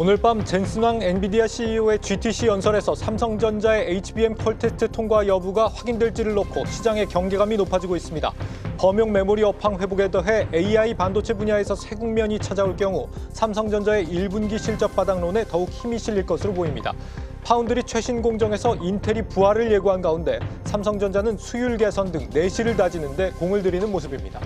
오늘 밤 젠슨 황 엔비디아 CEO의 GTC 연설에서 삼성전자의 HBM 퀄 테스트 통과 여부가 확인될지를 놓고 시장의 경계감이 높아지고 있습니다. 범용 메모리 업황 회복에 더해 AI 반도체 분야에서 새 국면이 찾아올 경우 삼성전자의 1분기 실적 바닥론에 더욱 힘이 실릴 것으로 보입니다. 파운드리 최신 공정에서 인텔이 부활을 예고한 가운데 삼성전자는 수율 개선 등 내실을 다지는 데 공을 들이는 모습입니다.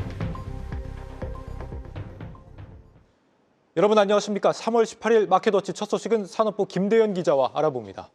여러분 안녕하십니까? 3월 18일 마켓워치 첫 소식은 산업부 김대현 기자와 알아봅니다.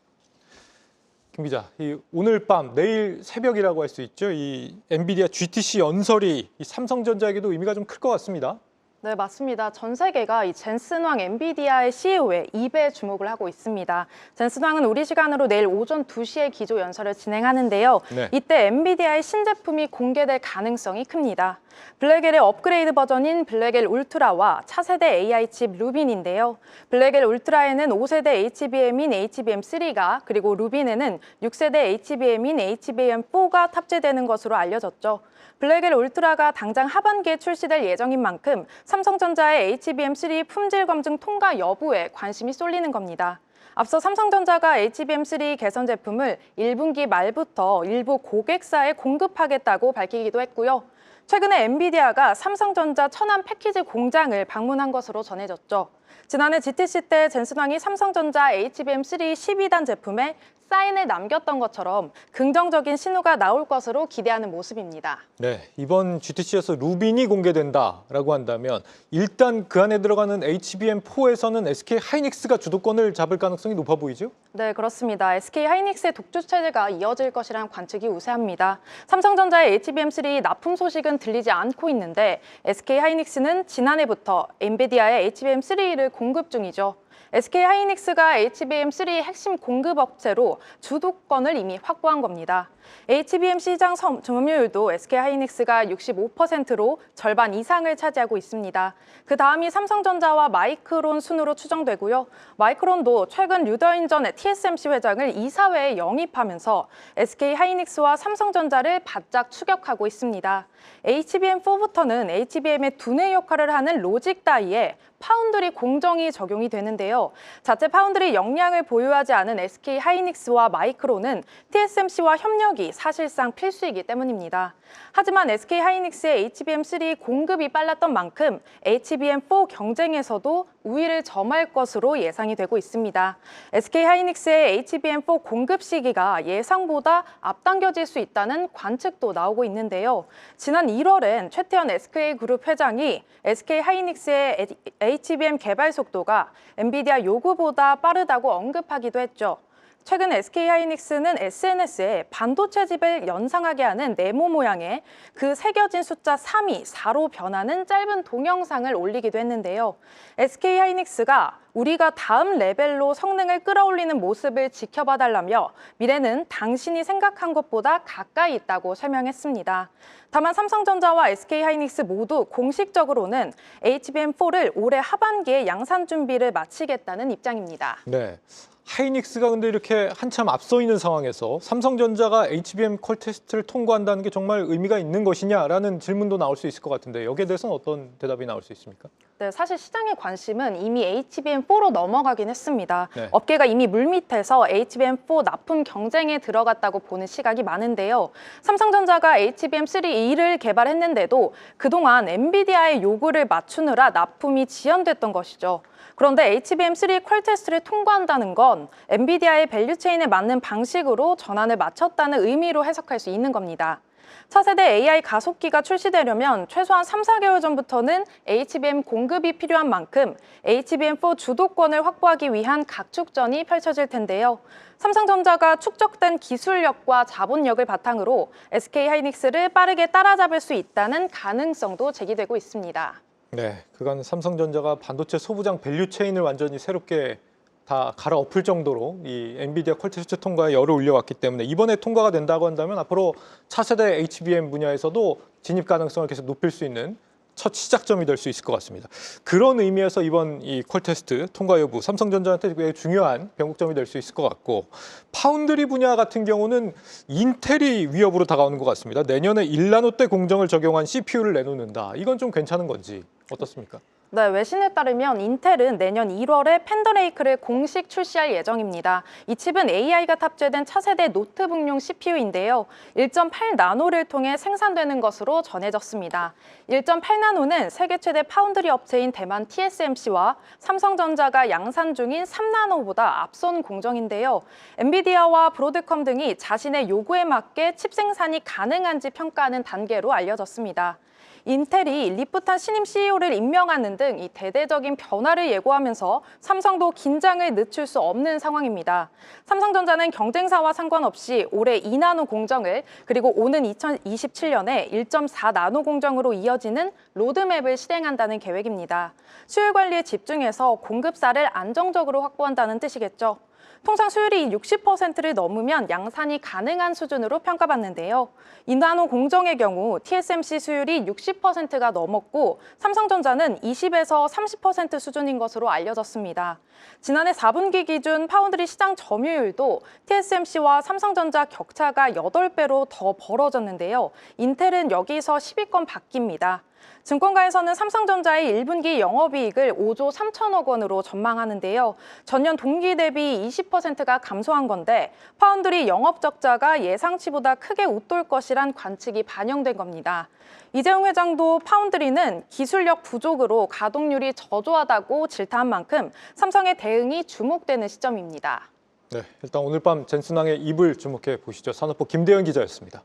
김 기자, 오늘 밤, 내일 새벽이라고 할 수 있죠. 이 엔비디아 GTC 연설이 이 삼성전자에게도 의미가 좀 클 것 같습니다. 네, 맞습니다. 전 세계가 이 젠슨 황 엔비디아의 CEO에 입에 주목을 하고 있습니다. 젠슨 황은 우리 시간으로 내일 오전 2시에 기조 연설을 진행하는데요. 네. 이때 엔비디아의 신제품이 공개될 가능성이 큽니다. 블랙엘의 업그레이드 버전인 블랙엘 울트라와 차세대 AI 칩 루빈인데요. 블랙엘 울트라에는 5세대 HBM인 HBM3가 그리고 루빈에는 6세대 HBM인 HBM4가 탑재되는 것으로 알려졌죠. 블랙엘 울트라가 당장 하반기에 출시될 예정인 만큼 삼성전자의 HBM3 품질 검증 통과 여부에 관심이 쏠리는 겁니다. 앞서 삼성전자가 HBM3 개선 제품을 1분기 말부터 일부 고객사에 공급하겠다고 밝히기도 했고요. 최근에 엔비디아가 삼성전자 천안 패키지 공장을 방문한 것으로 전해졌죠. 지난해 GTC 때 젠슨 황이 삼성전자 HBM3 12단 제품에 사인을 남겼던 것처럼 긍정적인 신호가 나올 것으로 기대하는 모습입니다. 네, 이번 GTC에서 루빈이 공개된다라고 한다면 일단 그 안에 들어가는 HBM4에서는 SK 하이닉스가 주도권을 잡을 가능성이 높아 보이죠? 네, 그렇습니다. SK 하이닉스의 독주 체제가 이어질 것이라는 관측이 우세합니다. 삼성전자의 HBM3 납품 소식은 들리지 않고 있는데 SK 하이닉스는 지난해부터 엔비디아의 HBM3를 공급 중이죠. SK 하이닉스가 HBM3 핵심 공급 업체로 주도권을 이미 확보한 겁니다. HBM 시장 점유율도 SK 하이닉스가 65%로 절반 이상을 차지하고 있습니다. 그 다음이 삼성전자와 마이크론 순으로 추정되고요. 마이크론도 최근 류더인 전 TSMC 회장을 이사회에 영입하면서 SK 하이닉스와 삼성전자를 바짝 추격하고 있습니다. HBM4부터는 HBM의 두뇌 역할을 하는 로직 다이에 파운드리 공정이 적용이 되는데요. 자체 파운드리 역량을 보유하지 않은 SK 하이닉스와 마이크론은 TSMC와 협력이 사실상 필수이기 때문입니다. 하지만 SK 하이닉스의 HBM3 공급이 빨랐던 만큼 HBM4 경쟁에서도 우위를 점할 것으로 예상이 되고 있습니다. SK 하이닉스의 HBM4 공급 시기가 예상보다 앞당겨질 수 있다는 관측도 나오고 있는데요. 지난 1월엔 최태원 SK그룹 회장이 SK 하이닉스의 HBM 개발 속도가 엔비디아 요구보다 빠르다고 언급하기도 했죠. 최근 SK 하이닉스는 SNS에 반도체 칩을 연상하게 하는 네모 모양의 그 새겨진 숫자 3이 4로 변하는 짧은 동영상을 올리기도 했는데요. SK 하이닉스가 우리가 다음 레벨로 성능을 끌어올리는 모습을 지켜봐달라며 미래는 당신이 생각한 것보다 가까이 있다고 설명했습니다. 다만 삼성전자와 SK 하이닉스 모두 공식적으로는 HBM4를 올해 하반기에 양산 준비를 마치겠다는 입장입니다. 네. 하이닉스가 근데 이렇게 한참 앞서 있는 상황에서 삼성전자가 HBM 퀄 테스트를 통과한다는 게 정말 의미가 있는 것이냐라는 질문도 나올 수 있을 것 같은데 여기에 대해서는 어떤 대답이 나올 수 있습니까? 네, 사실 시장의 관심은 이미 HBM4로 넘어가긴 했습니다. 네. 업계가 이미 물밑에서 HBM4 납품 경쟁에 들어갔다고 보는 시각이 많은데요. 삼성전자가 HBM3E를 개발했는데도 그동안 엔비디아의 요구를 맞추느라 납품이 지연됐던 것이죠. 그런데 HBM3 퀄 테스트를 통과한다는 건 엔비디아의 밸류체인에 맞는 방식으로 전환을 마쳤다는 의미로 해석할 수 있는 겁니다. 차세대 AI 가속기가 출시되려면 최소한 3, 4개월 전부터는 HBM 공급이 필요한 만큼 HBM4 주도권을 확보하기 위한 각축전이 펼쳐질 텐데요. 삼성전자가 축적된 기술력과 자본력을 바탕으로 SK 하이닉스를 빠르게 따라잡을 수 있다는 가능성도 제기되고 있습니다. 네, 그간 삼성전자가 반도체 소부장 밸류체인을 완전히 새롭게 다 갈아엎을 정도로 이 엔비디아 퀄 테스트 통과에 열을 올려왔기 때문에 이번에 통과가 된다고 한다면 앞으로 차세대 HBM 분야에서도 진입 가능성을 계속 높일 수 있는 첫 시작점이 될 수 있을 것 같습니다. 그런 의미에서 이번 이 퀄 테스트 통과 여부 삼성전자한테 꽤 중요한 변곡점이 될 수 있을 것 같고 파운드리 분야 같은 경우는 인텔이 위협으로 다가오는 것 같습니다. 내년에 1나노대 공정을 적용한 CPU를 내놓는다. 이건 좀 괜찮은 건지 어떻습니까? 네, 외신에 따르면 인텔은 내년 1월에 팬더레이크를 공식 출시할 예정입니다. 이 칩은 AI가 탑재된 차세대 노트북용 CPU인데요. 1.8나노를 통해 생산되는 것으로 전해졌습니다. 1.8나노는 세계 최대 파운드리 업체인 대만 TSMC와 삼성전자가 양산 중인 3나노보다 앞선 공정인데요. 엔비디아와 브로드컴 등이 자신의 요구에 맞게 칩 생산이 가능한지 평가하는 단계로 알려졌습니다. 인텔이 리프탄 신임 CEO를 임명하는 등 이 대대적인 변화를 예고하면서 삼성도 긴장을 늦출 수 없는 상황입니다. 삼성전자는 경쟁사와 상관없이 올해 2나노 공정을 그리고 오는 2027년에 1.4나노 공정으로 이어지는 로드맵을 실행한다는 계획입니다. 수요 관리에 집중해서 공급사를 안정적으로 확보한다는 뜻이겠죠. 통상 수율이 60%를 넘으면 양산이 가능한 수준으로 평가받는데요. 2나노 공정의 경우 TSMC 수율이 60%가 넘었고 삼성전자는 20에서 30% 수준인 것으로 알려졌습니다. 지난해 4분기 기준 파운드리 시장 점유율도 TSMC와 삼성전자 격차가 8배로 더 벌어졌는데요. 인텔은 여기서 10위권 밖입니다. 증권가에서는 삼성전자의 1분기 영업이익을 5조 3천억 원으로 전망하는데요. 전년 동기 대비 20%가 감소한 건데 파운드리 영업 적자가 예상치보다 크게 웃돌 것이란 관측이 반영된 겁니다. 이재용 회장도 파운드리는 기술력 부족으로 가동률이 저조하다고 질타한 만큼 삼성의 대응이 주목되는 시점입니다. 네, 일단 오늘 밤 젠슨항의 입을 주목해 보시죠. 산업부 김대현 기자였습니다.